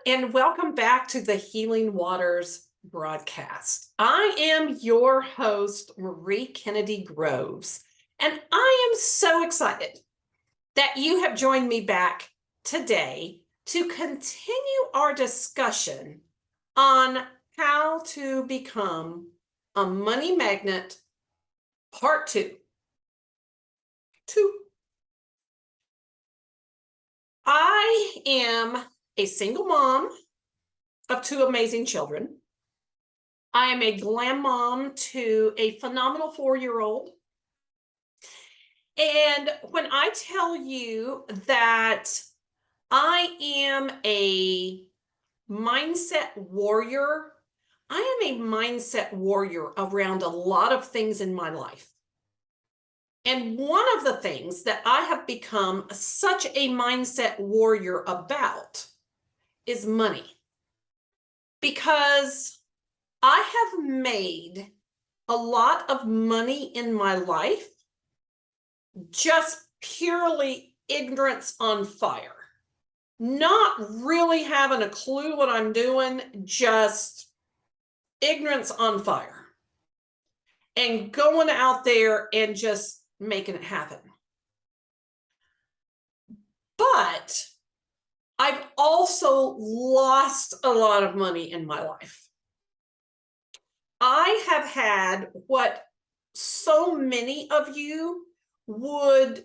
and welcome back to the Healing Waters broadcast. I am your host, Marie Kennedy Groves, and I am so excited that you have joined me back today to continue our discussion on how to become a money magnet, part two. I am a single mom of two amazing children. I am a glam mom to a phenomenal 4-year-old. And when I tell you that I am a mindset warrior, I am a mindset warrior around a lot of things in my life. And one of the things that I have become such a mindset warrior about is money. Because I have made a lot of money in my life just purely ignorance on fire. Not really having a clue what I'm doing, just ignorance on fire. And going out there and just making it happen. But I've also lost a lot of money in my life. I have had what so many of you would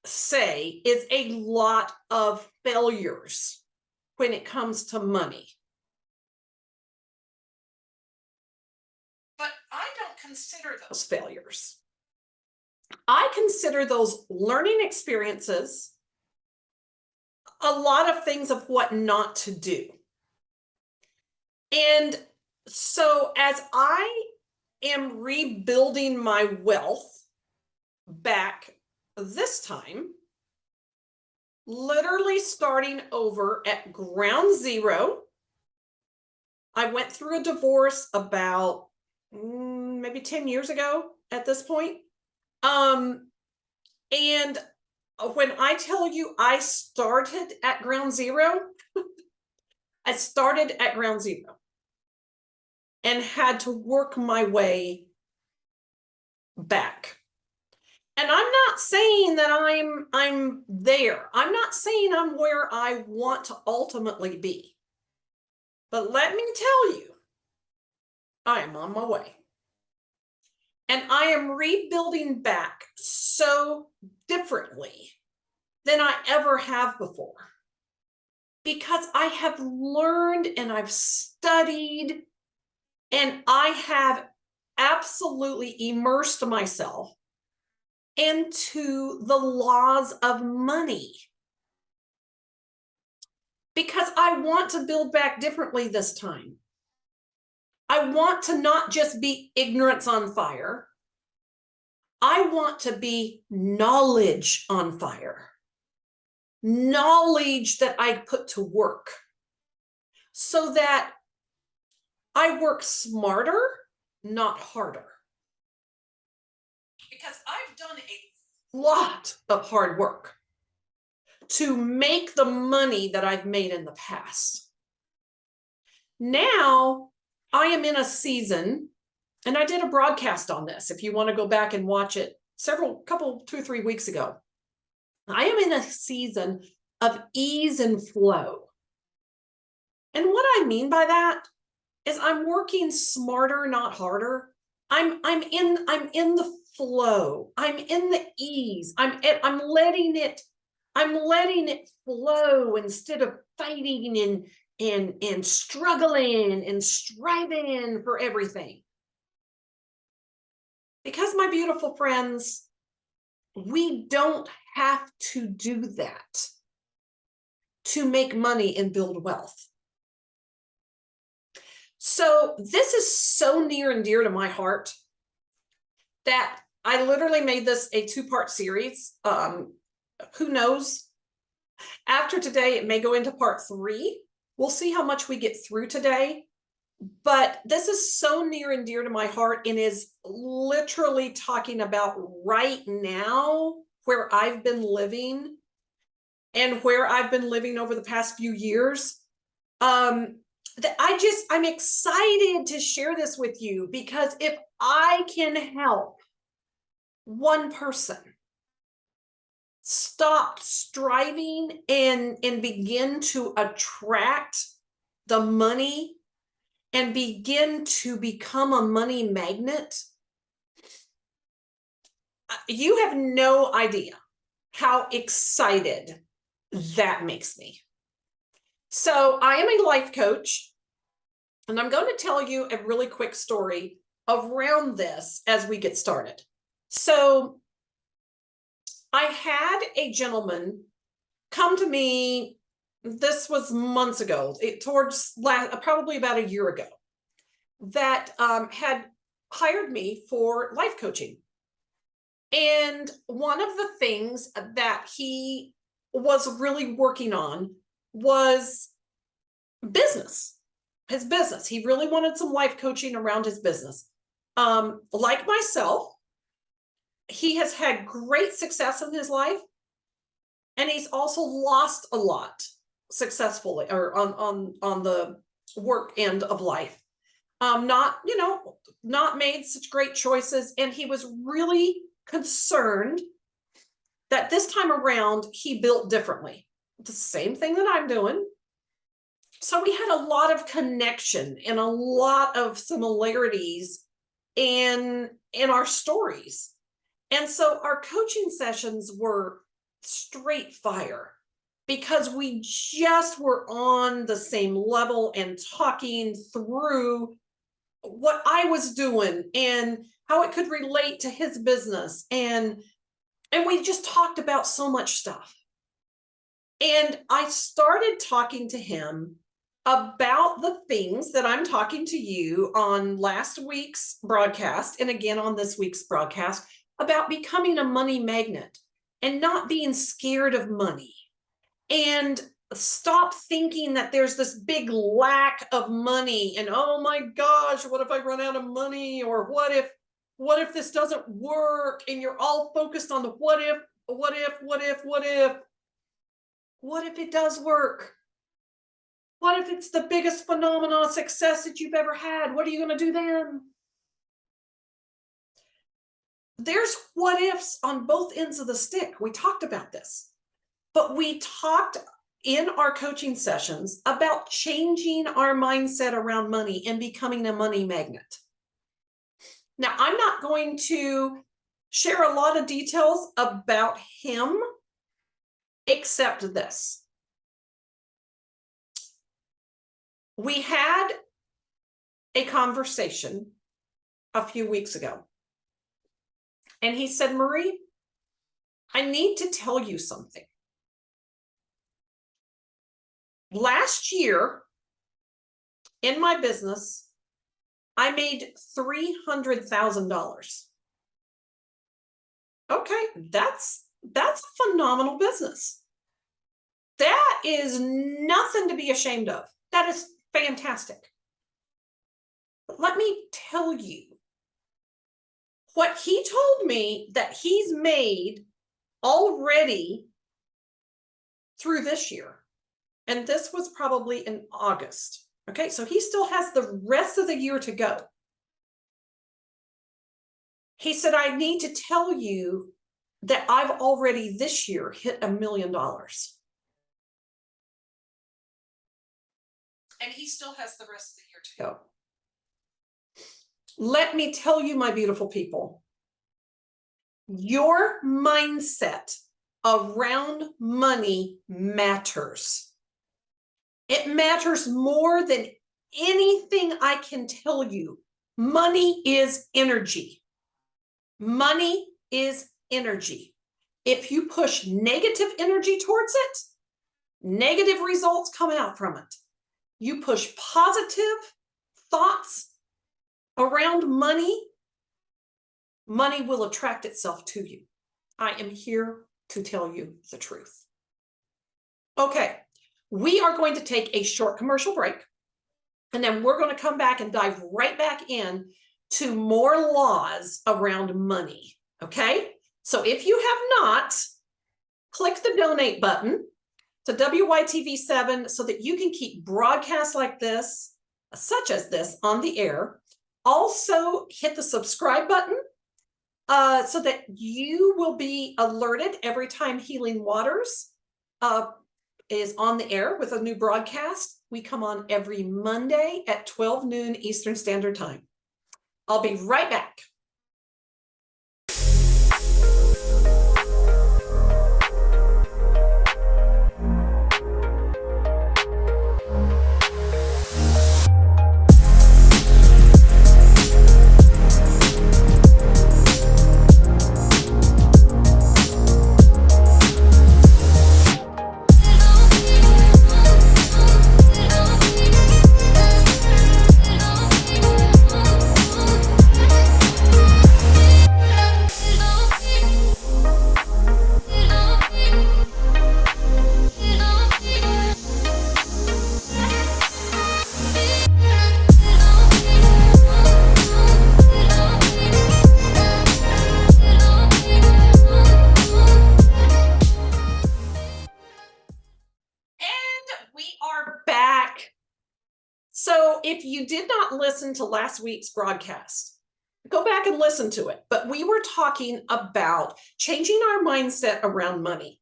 say is a lot of failures when it comes to money. But I don't consider those failures. I consider those learning experiences, a lot of things of what not to do. And so as I am rebuilding my wealth back this time, literally starting over at ground zero. I went through a divorce about maybe 10 years ago at this point. And when I tell you I started at ground zero, I started at ground zero and had to work my way back. And I'm not saying that I'm there. I'm not saying I'm where I want to ultimately be. But let me tell you, I am on my way. And I am rebuilding back so differently than I ever have before. Because I have learned and I've studied and I have absolutely immersed myself into the laws of money. Because I want to build back differently this time. I want to not just be ignorance on fire. I want to be knowledge on fire. Knowledge that I put to work so that I work smarter, not harder. Because I've done a lot of hard work to make the money that I've made in the past. Now I am in a season, and I did a broadcast on this if you want to go back and watch it 2 or 3 weeks ago. I am in a season of ease and flow. And what I mean by that is I'm working smarter, not harder. I'm in the flow. I'm in the ease. I'm letting it flow instead of fighting and struggling and striving for everything. Because, my beautiful friends, we don't have to do that to make money and build wealth. So this is so near and dear to my heart that I literally made this a 2-part series. Who knows? After today, it may go into part 3. We'll see how much we get through today. But this is so near and dear to my heart and is literally talking about right now where I've been living and where I've been living over the past few years. that I'm excited to share this with you, because if I can help one person stop striving and begin to attract the money and begin to become a money magnet, you have no idea how excited that makes me. So I am a life coach, and I'm going to tell you a really quick story around this as we get started. So I had a gentleman come to me, this was months ago, probably about a year ago, that had hired me for life coaching. And one of the things that he was really working on was his business. He really wanted some life coaching around his business. Like myself, he has had great success in his life, and he's also lost a lot successfully, or on the work end of life. Not made such great choices, and he was really concerned that this time around he built differently. The same thing that I'm doing. So we had a lot of connection and a lot of similarities in our stories. And so our coaching sessions were straight fire, because we just were on the same level and talking through what I was doing and how it could relate to his business. And we just talked about so much stuff. And I started talking to him about the things that I'm talking to you on last week's broadcast, and again on this week's broadcast, about becoming a money magnet and not being scared of money, and stop thinking that there's this big lack of money and, oh my gosh, what if I run out of money, or what if this doesn't work, and you're all focused on the what if it does work? What if it's the biggest phenomenal success that you've ever had? What are you going to do then? There's what ifs on both ends of the stick. We talked about this, but we talked in our coaching sessions about changing our mindset around money and becoming a money magnet. Now, I'm not going to share a lot of details about him, except this. We had a conversation a few weeks ago, and he said, Marie, I need to tell you something. Last year in my business, I made $300,000. Okay, that's a phenomenal business. That is nothing to be ashamed of. That is fantastic. But let me tell you what he told me that he's made already through this year. And this was probably in August. Okay, so he still has the rest of the year to go. He said, I need to tell you that I've already this year hit $1 million. And he still has the rest of the year to go. Let me tell you, my beautiful people, your mindset around money matters. It matters more than anything I can tell you. Money is energy. Money is energy. If you push negative energy towards it, negative results come out from it. You push positive thoughts around money, money will attract itself to you. I am here to tell you the truth. Okay, we are going to take a short commercial break, and then we're going to come back and dive right back in to more laws around money. Okay, so if you have not, click the donate button. to WYTV7 so that you can keep broadcasts like this, such as this, on the air. Also, hit the subscribe button so that you will be alerted every time Healing Waters is on the air with a new broadcast. We come on every Monday at 12 noon Eastern Standard Time. I'll be right back. So if you did not listen to last week's broadcast, go back and listen to it. But we were talking about changing our mindset around money.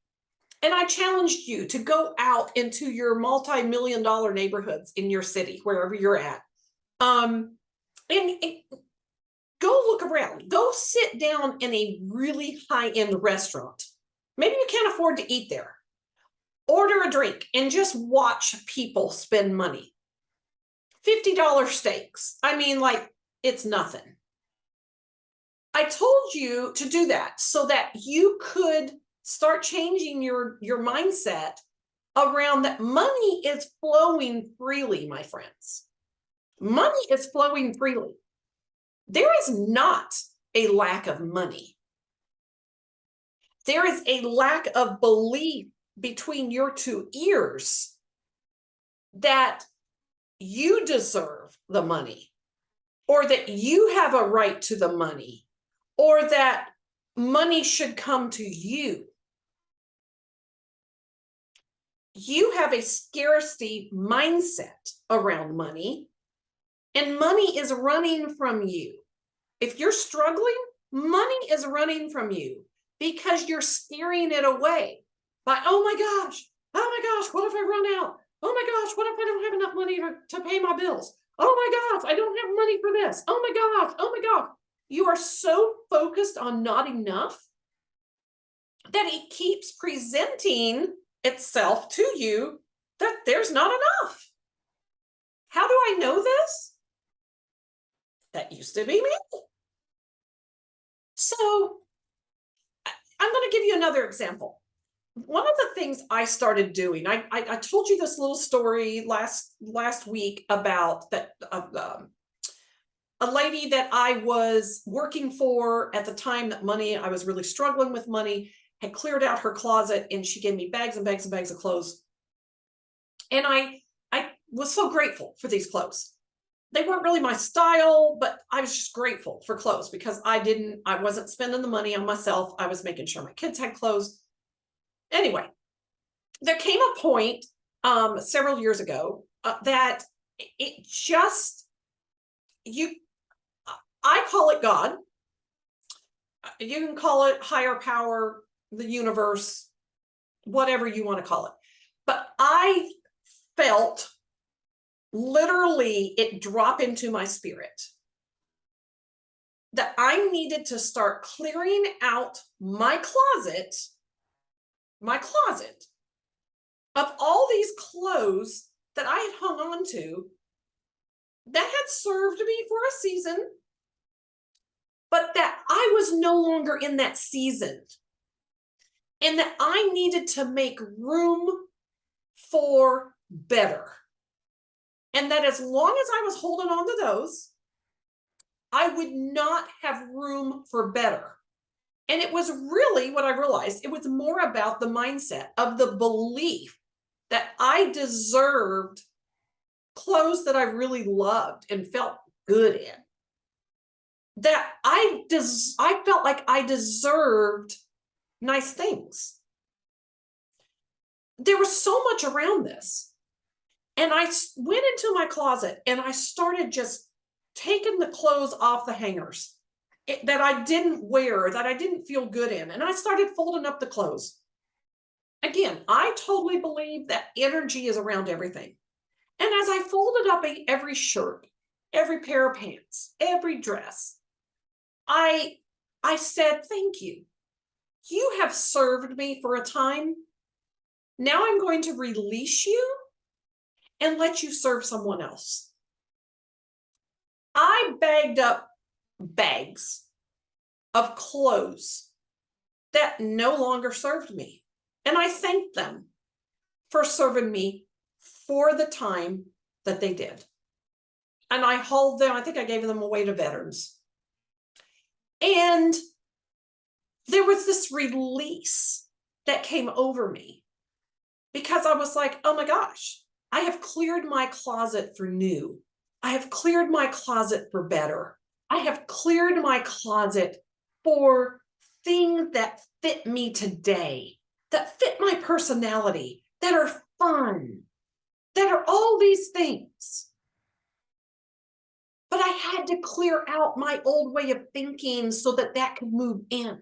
And I challenged you to go out into your multi-million-dollar neighborhoods in your city, wherever you're at. And go look around. Go sit down in a really high-end restaurant. Maybe you can't afford to eat there. Order a drink and just watch people spend money. $50 steaks. I mean, like, it's nothing. I told you to do that so that you could start changing your mindset around that money is flowing freely, my friends. Money is flowing freely. There is not a lack of money. There is a lack of belief between your two ears that you deserve the money, or that you have a right to the money, or that money should come to you. You have a scarcity mindset around money, and money is running from you. If you're struggling, money is running from you because you're scaring it away by, oh my gosh, what if I run out? Oh my gosh, what if I don't have enough money to pay my bills? Oh my gosh, I don't have money for this. Oh my gosh. You are so focused on not enough that it keeps presenting itself to you that there's not enough. How do I know this? That used to be me. So I'm going to give you another example. One of the things I started doing, I told you this little story last week about that a lady that I was working for at the time that I was really struggling with money, had cleared out her closet, and she gave me bags and bags and bags of clothes. And I was so grateful for these clothes. They weren't really my style, but I was just grateful for clothes because I wasn't spending the money on myself. I was making sure my kids had clothes. Anyway, there came a point several years ago that it just, I call it God. You can call it higher power, the universe, whatever you want to call it. But I felt literally it drop into my spirit that I needed to start clearing out my closet of all these clothes that I had hung on to that had served me for a season, but that I was no longer in that season, and that I needed to make room for better. And that as long as I was holding on to those, I would not have room for better. And it was really what I realized. It was more about the mindset of the belief that I deserved clothes that I really loved and felt good in. That I felt like I deserved nice things. there was so much around this. And I went into my closet and I started just taking the clothes off the hangers that I didn't wear, that I didn't feel good in. And I started folding up the clothes. Again, I totally believe that energy is around everything. And as I folded up every shirt, every pair of pants, every dress, I said, thank you. You have served me for a time. Now I'm going to release you and let you serve someone else. I bagged up bags of clothes that no longer served me. And I thanked them for serving me for the time that they did. And I hauled them, I think I gave them away to veterans. And there was this release that came over me because I was like, oh my gosh, I have cleared my closet for new. I have cleared my closet for better. I have cleared my closet for things that fit me today, that fit my personality, that are fun, that are all these things. But I had to clear out my old way of thinking so that that could move in.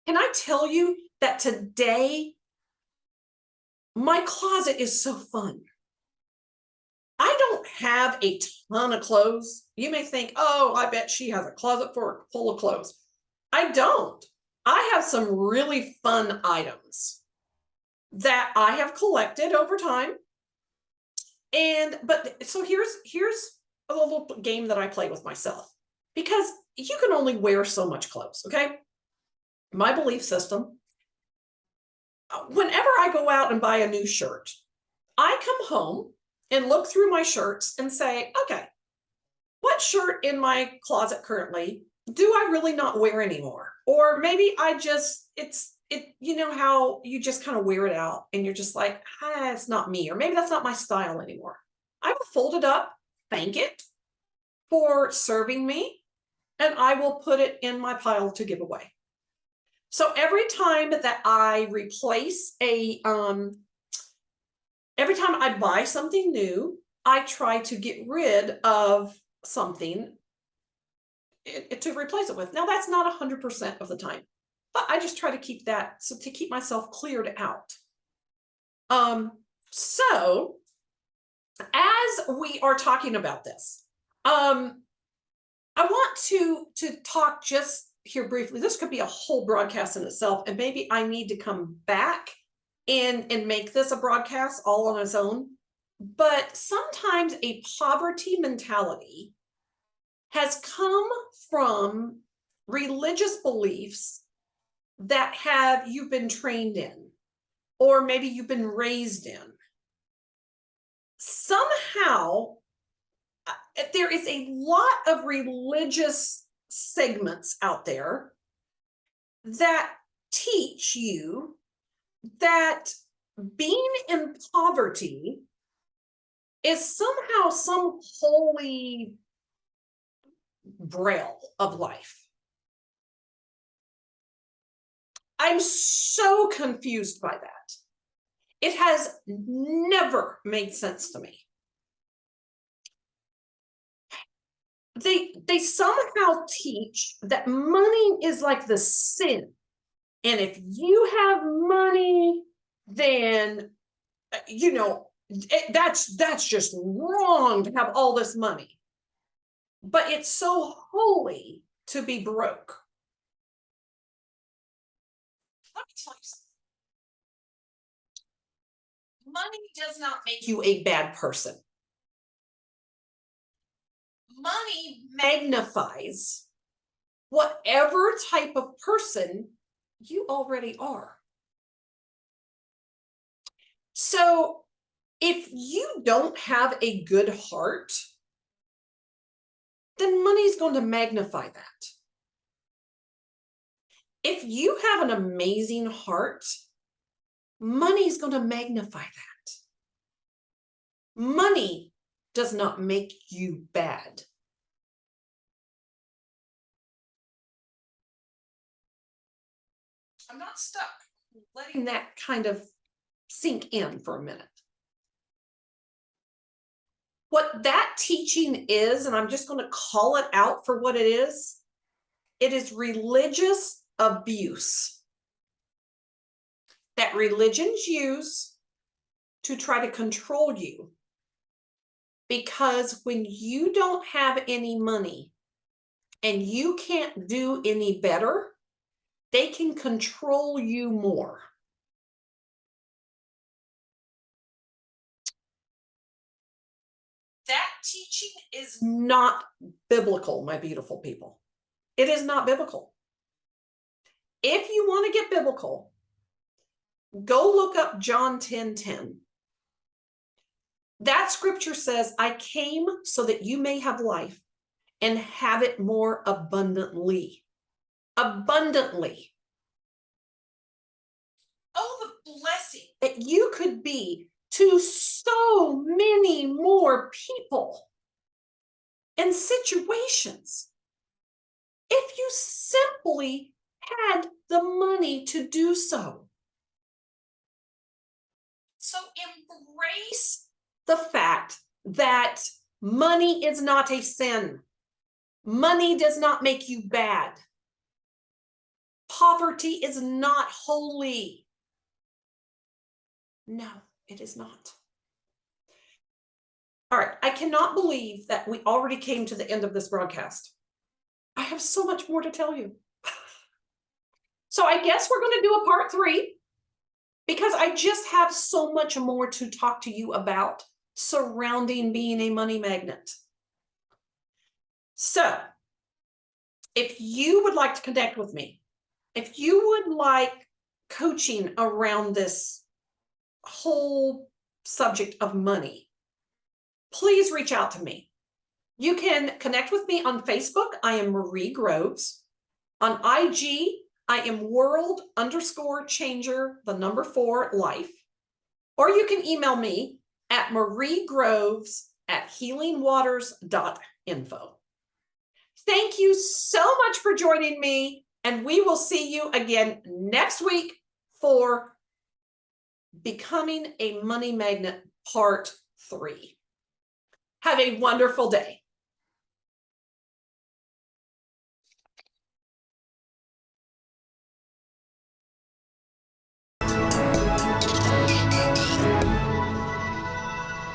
Can I tell you that today, my closet is so fun. I don't have a ton of clothes. You may think, oh, I bet she has a closet full of clothes. I don't. I have some really fun items that I have collected over time. So here's a little game that I play with myself, because you can only wear so much clothes, okay? My belief system, whenever I go out and buy a new shirt, I come home and look through my shirts and say, okay, what shirt in my closet currently do I really not wear anymore? Or maybe you know how you just kind of wear it out and you're just like, it's not me, or maybe that's not my style anymore. I will fold it up, thank it for serving me, and I will put it in my pile to give away. So every time that I replace every time I buy something new, I try to get rid of something to replace it with. Now, that's not 100% of the time, but I just try to keep that, so to keep myself cleared out. So as we are talking about this, I want to talk just here briefly. This could be a whole broadcast in itself, and maybe I need to come back and make this a broadcast all on its own. But sometimes a poverty mentality has come from religious beliefs that you've been trained in, or maybe you've been raised in. Somehow, there is a lot of religious segments out there that teach you that being in poverty is somehow some holy grail of life. I'm so confused by that. It has never made sense to me. They somehow teach that money is like the sin. And if you have money, then, that's just wrong to have all this money. But it's so holy to be broke. Let me tell you something. Money does not make you a bad person. Money magnifies whatever type of person you already are. So if you don't have a good heart, then money's going to magnify that. If you have an amazing heart, money's going to magnify that. Money does not make you bad. I'm not stuck letting that kind of sink in for a minute. What that teaching is, and I'm just going to call it out for what it is religious abuse that religions use to try to control you. Because when you don't have any money and you can't do any better, they can control you more. That teaching is not biblical, my beautiful people. It is not biblical. If you want to get biblical, go look up John 10:10. That scripture says, I came so that you may have life and have it more abundantly. Abundantly. Oh, the blessing that you could be to so many more people and situations if you simply had the money to do so. So embrace the fact that money is not a sin. Money does not make you bad. Poverty is not holy. No, it is not. All right, I cannot believe that we already came to the end of this broadcast. I have so much more to tell you. So I guess we're going to do a part 3 because I just have so much more to talk to you about surrounding being a money magnet. So if you would like to connect with me, if you would like coaching around this whole subject of money, please reach out to me. You can connect with me on Facebook. I am Marie Groves. On IG, I am world_changer4life. Or you can email me at mariegroves@healingwaters.info. Thank you so much for joining me, and we will see you again next week for Becoming a Money Magnet Part 3. Have a wonderful day.